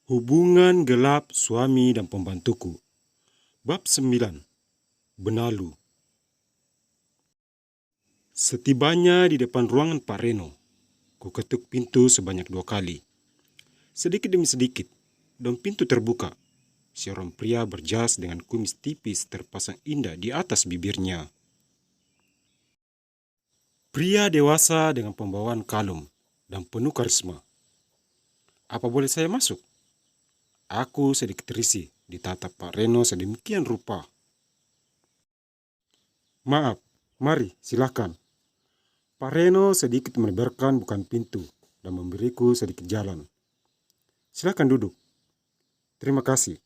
Hubungan gelap suami dan pembantuku. Bab 9. Benalu. Setibanya di depan ruangan Pak Reno, ku ketuk pintu sebanyak 2 kali. Sedikit demi sedikit, dan pintu terbuka. Seorang pria berjas dengan kumis tipis terpasang indah di atas bibirnya. Pria dewasa dengan pembawaan kalem dan penuh karisma. Apa boleh saya masuk? Aku sedikit risih ditatap Pak Reno sedemikian rupa. Maaf, mari silakan. Pak Reno sedikit melebarkan bukan pintu dan memberiku sedikit jalan. Silakan duduk. Terima kasih.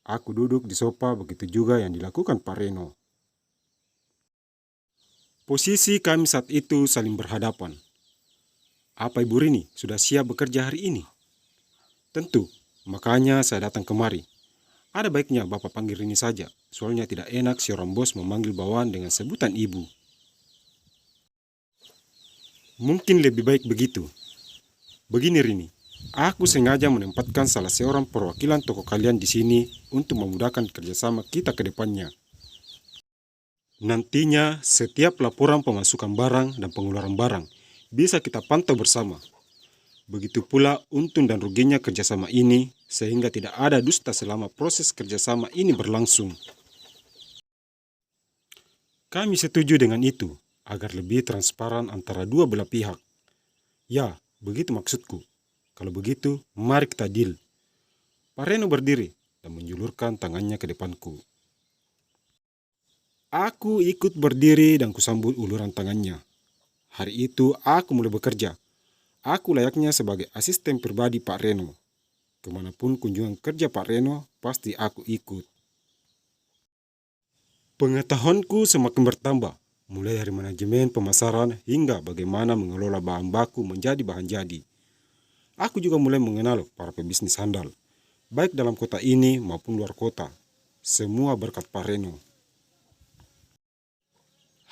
Aku duduk di sofa, begitu juga yang dilakukan Pak Reno. Posisi kami saat itu saling berhadapan. Apa Ibu Rini sudah siap bekerja hari ini? Tentu, makanya saya datang kemari. Ada baiknya Bapak panggil Rini saja, soalnya tidak enak seorang bos memanggil bawahan dengan sebutan ibu. Mungkin lebih baik begitu. Begini Rini, aku sengaja menempatkan salah seorang perwakilan toko kalian di sini untuk memudahkan kerjasama kita ke depannya. Nantinya, setiap laporan pemasukan barang dan pengeluaran barang bisa kita pantau bersama. Begitu pula untung dan ruginya kerjasama ini, sehingga tidak ada dusta selama proses kerjasama ini berlangsung. Kami setuju dengan itu, agar lebih transparan antara dua belah pihak. Ya, begitu maksudku. Kalau begitu, mari kita deal. Pak Reno berdiri dan menjulurkan tangannya ke depanku. Aku ikut berdiri dan kusambut uluran tangannya. Hari itu aku mulai bekerja. Aku layaknya sebagai asisten pribadi Pak Reno. Kemanapun kunjungan kerja Pak Reno, pasti aku ikut. Pengetahuanku semakin bertambah, mulai dari manajemen pemasaran hingga bagaimana mengelola bahan baku menjadi bahan jadi. Aku juga mulai mengenal para pebisnis handal, baik dalam kota ini maupun luar kota. Semua berkat Pak Reno.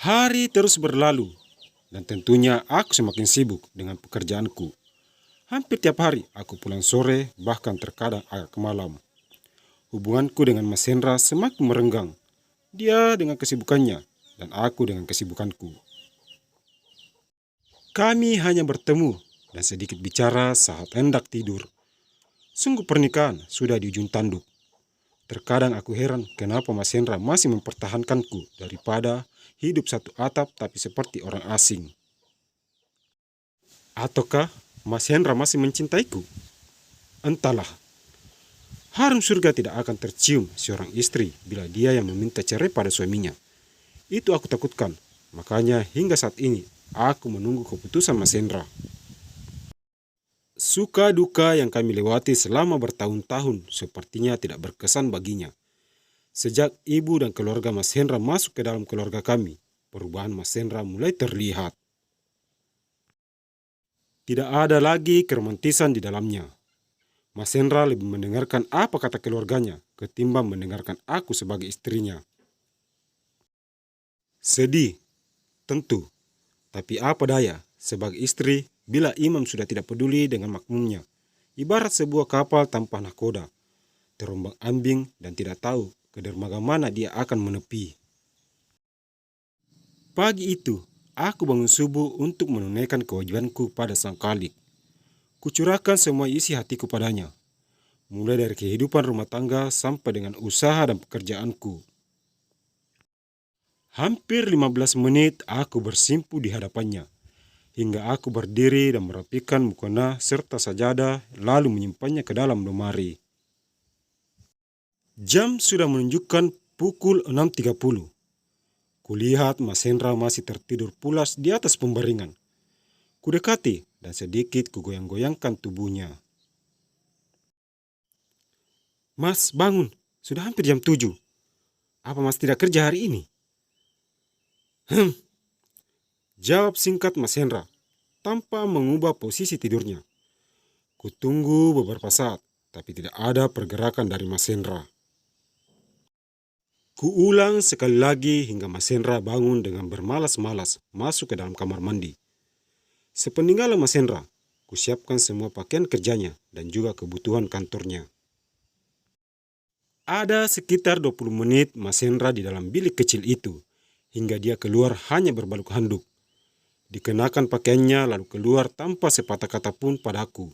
Hari terus berlalu, dan tentunya aku semakin sibuk dengan pekerjaanku. Hampir tiap hari aku pulang sore, bahkan terkadang agak malam. Hubunganku dengan Mas Hendra semakin merenggang. Dia dengan kesibukannya, dan aku dengan kesibukanku. Kami hanya bertemu dan sedikit bicara saat hendak tidur. Sungguh pernikahan sudah di ujung tanduk. Terkadang aku heran kenapa Mas Hendra masih mempertahankanku daripada hidup satu atap tapi seperti orang asing. Ataukah Mas Hendra masih mencintaiku? Entahlah. Harum surga tidak akan tercium seorang istri bila dia yang meminta cerai pada suaminya. Itu aku takutkan. Makanya hingga saat ini aku menunggu keputusan Mas Hendra. Suka duka yang kami lewati selama bertahun-tahun sepertinya tidak berkesan baginya. Sejak ibu dan keluarga Mas Hendra masuk ke dalam keluarga kami, perubahan Mas Hendra mulai terlihat. Tidak ada lagi keromantisan di dalamnya. Mas Hendra lebih mendengarkan apa kata keluarganya ketimbang mendengarkan aku sebagai istrinya. Sedih, tentu. Tapi apa daya, sebagai istri, bila imam sudah tidak peduli dengan makmumnya. Ibarat sebuah kapal tanpa nahkoda, terombang ambing dan tidak tahu ke dermaga mana dia akan menepi. Pagi itu, aku bangun subuh untuk menunaikan kewajibanku pada Sang Khalik. Kucurahkan semua isi hatiku padanya, mulai dari kehidupan rumah tangga sampai dengan usaha dan pekerjaanku. Hampir 15 menit aku bersimpu di hadapannya, hingga aku berdiri dan merapikan mukena serta sajadah lalu menyimpannya ke dalam lemari. Jam sudah menunjukkan pukul 6.30. Kulihat Mas Hendra masih tertidur pulas di atas pembaringan. Kudekati dan sedikit kugoyang-goyangkan tubuhnya. Mas, bangun. Sudah hampir jam 7. Apa Mas tidak kerja hari ini? Jawab singkat Mas Hendra, tanpa mengubah posisi tidurnya. Kutunggu beberapa saat, tapi tidak ada pergerakan dari Mas Hendra. Kuulang sekali lagi hingga Mas Hendra bangun dengan bermalas-malas masuk ke dalam kamar mandi. Sepeninggalan Mas Hendra, Kusiapkan semua pakaian kerjanya dan juga kebutuhan kantornya. Ada sekitar 20 menit Mas Hendra di dalam bilik kecil itu, hingga dia keluar hanya berbaluk handuk. Dikenakan pakaiannya lalu keluar tanpa sepatah kata pun padaku.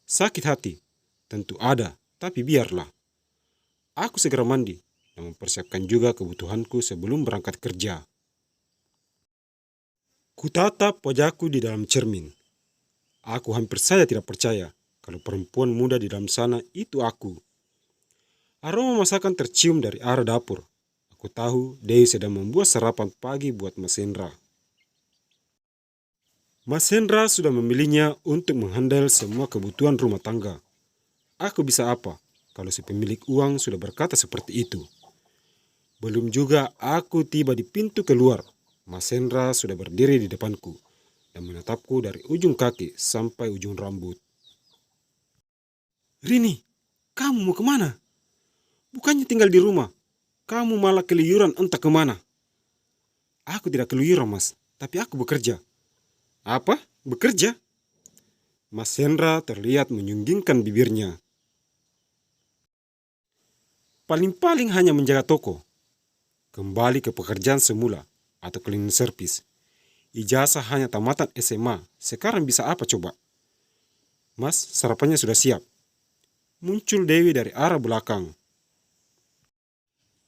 Sakit hati, tentu ada, tapi biarlah. Aku segera mandi dan mempersiapkan juga kebutuhanku sebelum berangkat kerja. Kutatap wajahku di dalam cermin. Aku hampir saja tidak percaya kalau perempuan muda di dalam sana itu aku. Aroma masakan tercium dari arah dapur. Aku tahu Dewi sedang membuat sarapan pagi buat Mas Hendra. Mas Hendra sudah memilihnya untuk menghandle semua kebutuhan rumah tangga. Aku bisa apa kalau si pemilik uang sudah berkata seperti itu? Belum juga aku tiba di pintu keluar, Mas Hendra sudah berdiri di depanku dan menatapku dari ujung kaki sampai ujung rambut. Rini, kamu mau kemana? Bukannya tinggal di rumah, kamu malah keluyuran entah kemana. Aku tidak keluyuran, Mas, tapi aku bekerja. Apa? Bekerja? Mas Hendra terlihat menyunggingkan bibirnya. Paling-paling hanya menjaga toko. Kembali ke pekerjaan semula atau cleaning service. Ijazah hanya tamatan SMA, sekarang bisa apa coba? Mas, sarapannya sudah siap. Muncul Dewi dari arah belakang.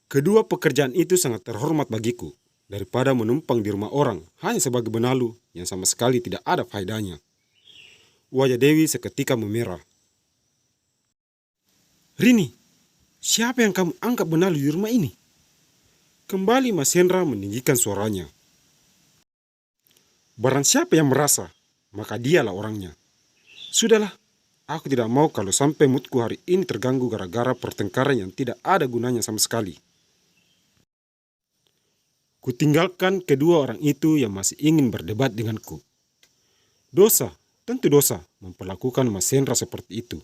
Kedua pekerjaan itu sangat terhormat bagiku, daripada menumpang di rumah orang hanya sebagai benalu yang sama sekali tidak ada faedahnya. Wajah Dewi seketika memerah. Rini, siapa yang kamu anggap benalu di rumah ini? Kembali Mas Hendra meninggikan suaranya. Barang siapa yang merasa, maka dialah orangnya. Sudahlah, aku tidak mau kalau sampai moodku hari ini terganggu gara-gara pertengkaran yang tidak ada gunanya sama sekali. Kutinggalkan kedua orang itu yang masih ingin berdebat denganku. Dosa, tentu dosa memperlakukan Mas Hendra seperti itu.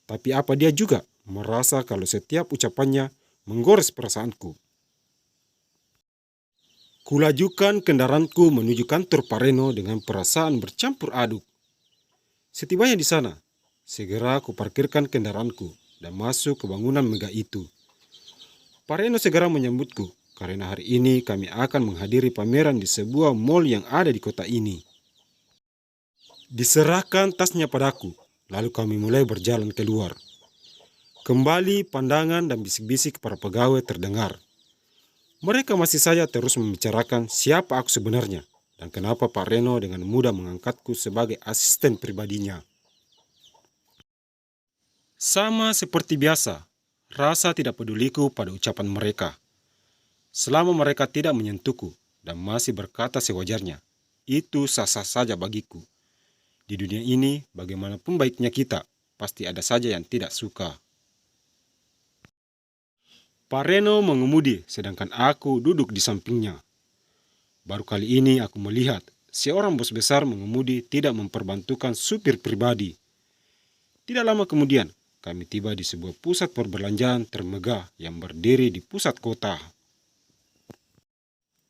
Tapi apa dia juga merasa kalau setiap ucapannya menggores perasaanku. Kulajukan kendaraanku menuju kantor Pareno dengan perasaan bercampur aduk. Setibanya di sana, segera kuparkirkan kendaraanku dan masuk ke bangunan megah itu. Pareno segera menyambutku karena hari ini kami akan menghadiri pameran di sebuah mall yang ada di kota ini. Diserahkan tasnya padaku, lalu kami mulai berjalan keluar. Kembali pandangan dan bisik-bisik para pegawai terdengar. Mereka masih saja terus membicarakan siapa aku sebenarnya dan kenapa Pak Reno dengan mudah mengangkatku sebagai asisten pribadinya. Sama seperti biasa, rasa tidak peduliku pada ucapan mereka. Selama mereka tidak menyentuhku dan masih berkata sewajarnya, itu sah-sah saja bagiku. Di dunia ini, bagaimanapun baiknya kita, pasti ada saja yang tidak suka. Pak Reno mengemudi sedangkan aku duduk di sampingnya. Baru kali ini aku melihat seorang bos besar mengemudi tidak memperbantukan supir pribadi. Tidak lama kemudian, kami tiba di sebuah pusat perbelanjaan termegah yang berdiri di pusat kota.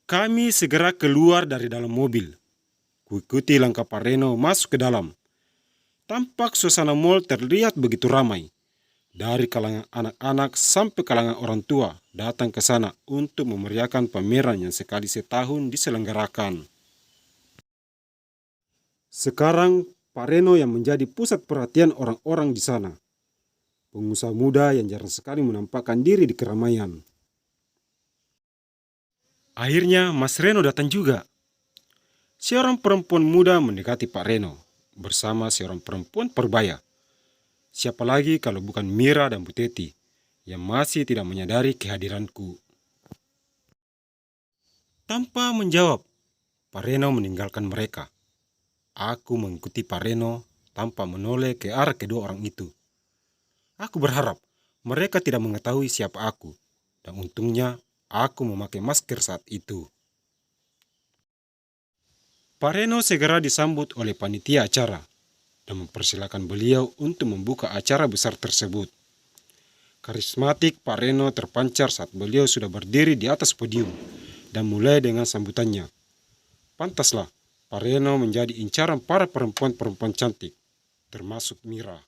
Kami segera keluar dari dalam mobil. Kuikuti langkah Pak Reno masuk ke dalam. Tampak suasana mall terlihat begitu ramai. Dari kalangan anak-anak sampai kalangan orang tua datang ke sana untuk memeriahkan pameran yang sekali setahun diselenggarakan. Sekarang Pak Reno yang menjadi pusat perhatian orang-orang di sana. Pengusaha muda yang jarang sekali menampakkan diri di keramaian. Akhirnya Mas Reno datang juga. Seorang perempuan muda mendekati Pak Reno bersama seorang perempuan Persebaya. Siapa lagi kalau bukan Mira dan Bu Teti yang masih tidak menyadari kehadiranku. Tanpa menjawab, Pak Reno meninggalkan mereka. Aku mengikuti Pak Reno tanpa menoleh ke arah kedua orang itu. Aku berharap mereka tidak mengetahui siapa aku, dan untungnya aku memakai masker saat itu. Pak Reno segera disambut oleh panitia acara dan mempersilakan beliau untuk membuka acara besar tersebut. Karismatik Pak Reno terpancar saat beliau sudah berdiri di atas podium dan mulai dengan sambutannya. Pantaslah Pareno menjadi incaran para perempuan-perempuan cantik, termasuk Mira.